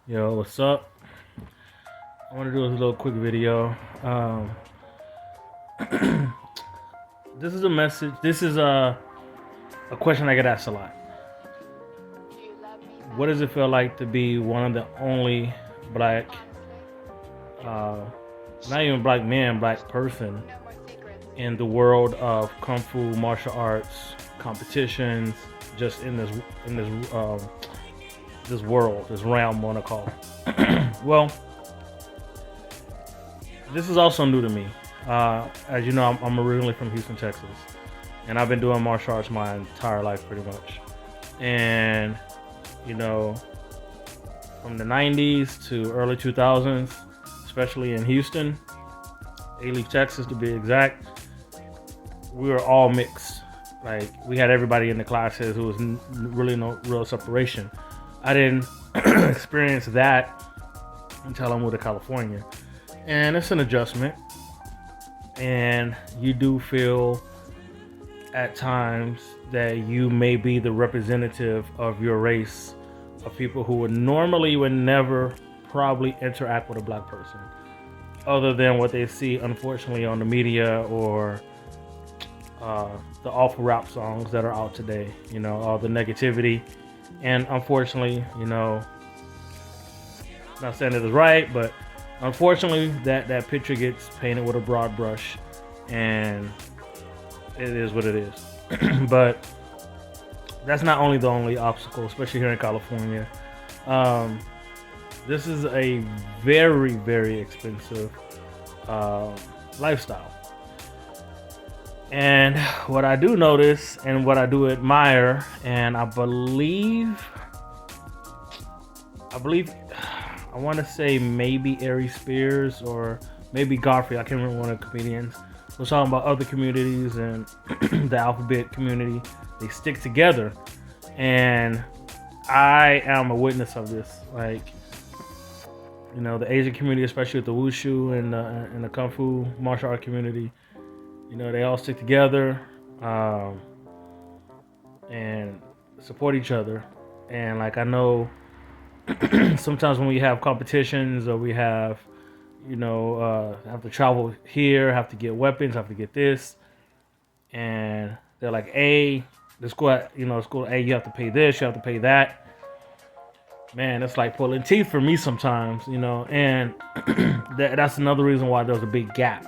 Yo, what's up? I want to do a little quick video. This is a message. This is a question I get asked a lot. What does it feel like to be one of the only black, uh, not even black man, black person in the world of kung fu martial arts competitions, just in this world, this realm, I want to call it. Well, this is also new to me. As you know, I'm originally from Houston, Texas, and I've been doing martial arts my entire life, pretty much. And you know, from the '90s to early 2000s, especially in Houston, A-Leaf, Texas, to be exact, we were all mixed. Like we had everybody in the classes who was really no real separation. I didn't experience that until I moved to California, and it's an adjustment. And you do feel at times that you may be the representative of your race, of people who would never probably interact with a black person other than what they see unfortunately on the media or the awful rap songs that are out today, all the negativity. And unfortunately, not saying it is right, but unfortunately that picture gets painted with a broad brush, and it is what it is. But that's not only the only obstacle, especially here in California. Um, this is a very, very expensive uh, lifestyle. And what I do notice and what I do admire, and I want to say maybe Ari Spears or maybe Godfrey. I can't remember one of the comedians. Was talking about other communities and the alphabet community. They stick together, and I am a witness of this. Like, the Asian community, especially with the Wushu and the Kung Fu martial art community, they all stick together and support each other. And like I know, sometimes when we have competitions or we have, have to travel here, have to get weapons, have to get this, and they're like, "Hey, the school, hey, you have to pay this, you have to pay that." Man, it's like pulling teeth for me sometimes, and that's another reason why there's a big gap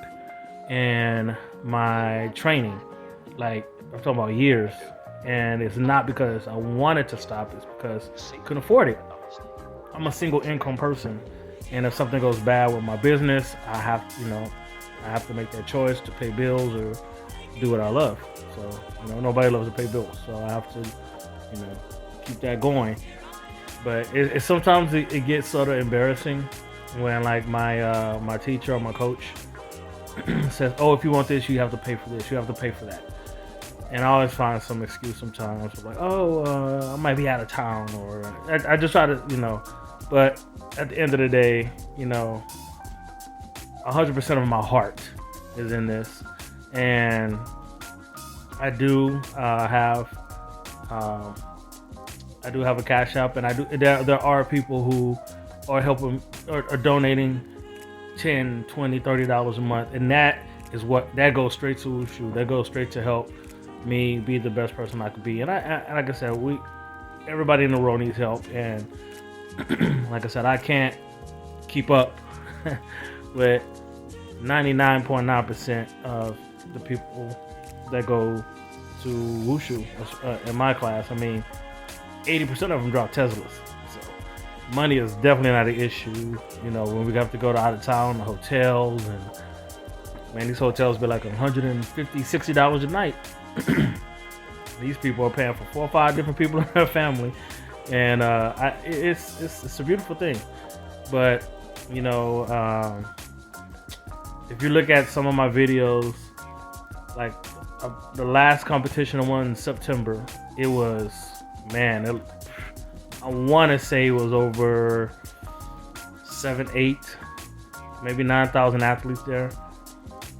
in my training. Like, I'm talking about years. And it's not because I wanted to stop, it's because I couldn't afford it. I'm a single income person. And if something goes bad with my business, I have to make that choice to pay bills or do what I love. So, nobody loves to pay bills. So I have to, keep that going. But sometimes it gets sort of embarrassing when like my teacher or my coach says, "Oh, if you want this, you have to pay for this. You have to pay for that." And I always find some excuse sometimes, like, "Oh, I might be out of town," or I just try to, But at the end of the day, 100% of my heart is in this, and I do um, have a cash app, and I do. There are people who are helping or are donating 10, 20, $30 a month, and that goes straight to Wushu. That goes straight to help me be the best person I could be. And I like I said, everybody in the world needs help, and like I said, I can't keep up with 99.9% of the people that go to Wushu in my class. I mean, 80% of them drop Teslas. So money is definitely not an issue. When we have to go to out of town, the hotels, and man, these hotels be like $150, $60 a night. These people are paying for 4 or 5 different people in their family, and it's a beautiful thing. But if you look at some of my videos, like the last competition I won in September, it was, man, I want to say it was over 7, 8, maybe 9,000 athletes there.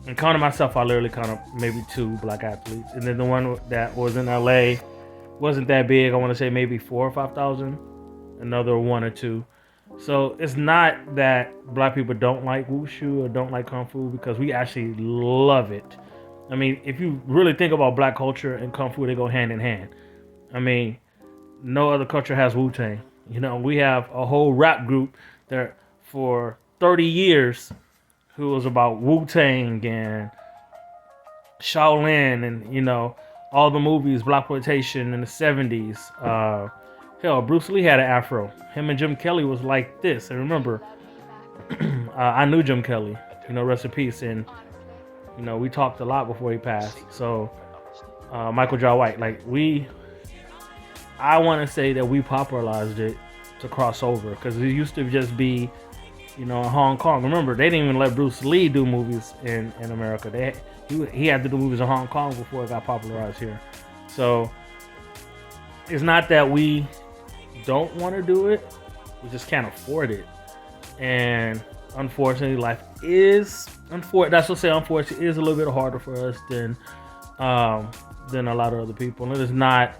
And counting myself, I literally counted maybe 2 black athletes. And then the one that was in LA wasn't that big. I want to say maybe 4 or 5,000. Another 1 or 2. So it's not that black people don't like wushu or don't like kung fu, because we actually love it. I mean, if you really think about black culture and kung fu, they go hand in hand. I mean, no other culture has Wu Tang. You know, we have a whole rap group that for 30 years who was about Wu Tang and Shaolin and, all the movies, blaxploitation in the 70s. Hell, Bruce Lee had an afro. Him and Jim Kelly was like this. And remember, I knew Jim Kelly, rest in peace. And, we talked a lot before he passed. So, Michael Jai White, I want to say that we popularized it to cross over, because it used to just be, in Hong Kong. Remember, they didn't even let Bruce Lee do movies in America. He had to do movies in Hong Kong before it got popularized here. So it's not that we don't want to do it, we just can't afford it. And unfortunately, life is unfortunately is a little bit harder for us than a lot of other people. And it is not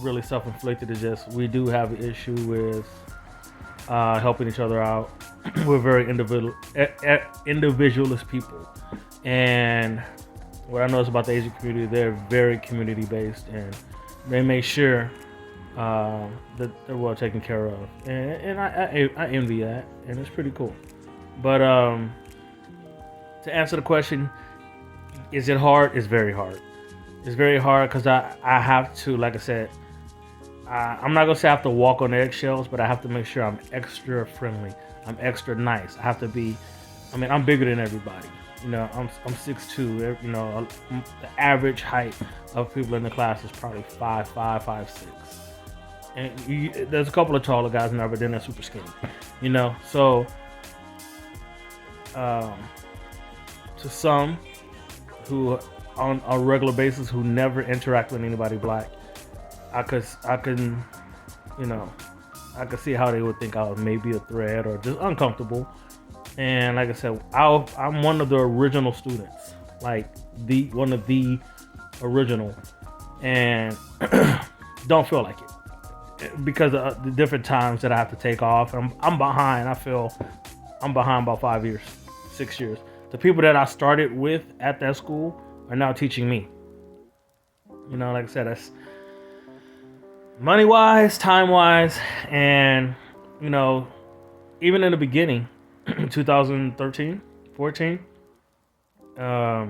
really self-inflicted. It's just we do have an issue with helping each other out. We're very individualist people, and what I notice about the Asian community, they're very community based, and they make sure that they're well taken care of, and I envy that, and it's pretty cool. But to answer the question, is it hard? It's very hard. It's very hard because I have to, like I said, I'm not gonna say I have to walk on eggshells, but I have to make sure I'm extra friendly. I'm extra nice. I have to be. I mean, I'm bigger than everybody. I'm 6'2". The average height of people in the class is probably 5'5", 5'6". And there's a couple of taller guys in there, but then they're super skinny. So to some who on a regular basis who never interact with anybody black, I could see how they would think I was maybe a threat or just uncomfortable. And like I said, I'm one of the original students, like one of the original, and don't feel like it because of the different times that I have to take off. I'm behind. I feel I'm behind about 5 years, 6 years. The people that I started with at that school are now teaching me. Like I said, that's money wise, time wise, and even in the beginning, 2013, 14. I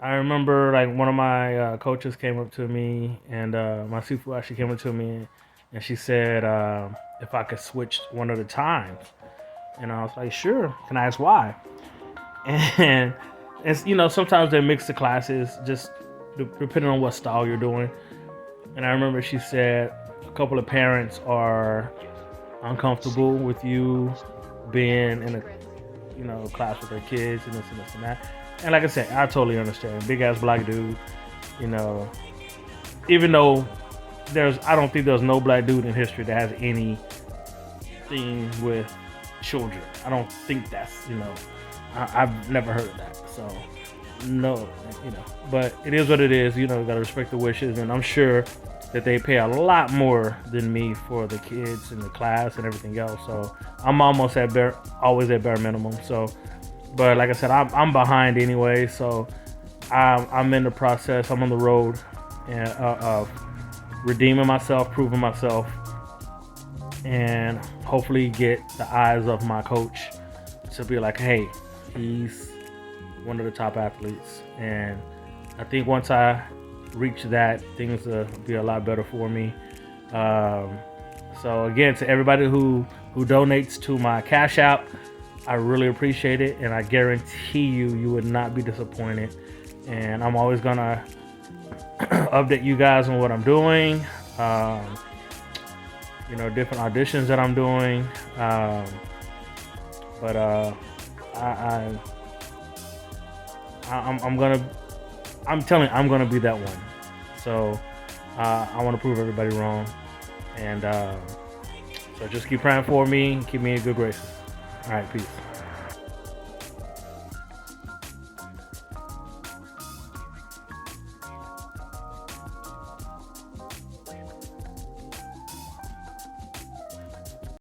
remember one of my coaches came up to me, and my Sifu actually came up to me, and she said if I could switch one of the times, and I was like, sure. Can I ask why? And it's sometimes they mix the classes just depending on what style you're doing. And I remember she said a couple of parents are uncomfortable with you being in a class with their kids and this and this and that. And like I said, I totally understand. Big ass black dude, even though I don't think there's no black dude in history that has anything with children. I don't think that's, I've never heard of that. So no, but it is what it is. Gotta respect the wishes, and I'm sure that they pay a lot more than me for the kids and the class and everything else. So I'm almost always at bare minimum. So, but like I said, I'm behind anyway. So I'm in the process. I'm on the road of redeeming myself, proving myself, and hopefully get the eyes of my coach to be like, hey, he's one of the top athletes. And I think once I reach that, things will be a lot better for me. So again, to everybody who donates to my Cash App, I really appreciate it, and I guarantee you would not be disappointed. And I'm always gonna update you guys on what I'm doing, different auditions that I'm doing, but I'm gonna be that one. So I want to prove everybody wrong, and so just keep praying for me and keep me in good graces. All right, peace.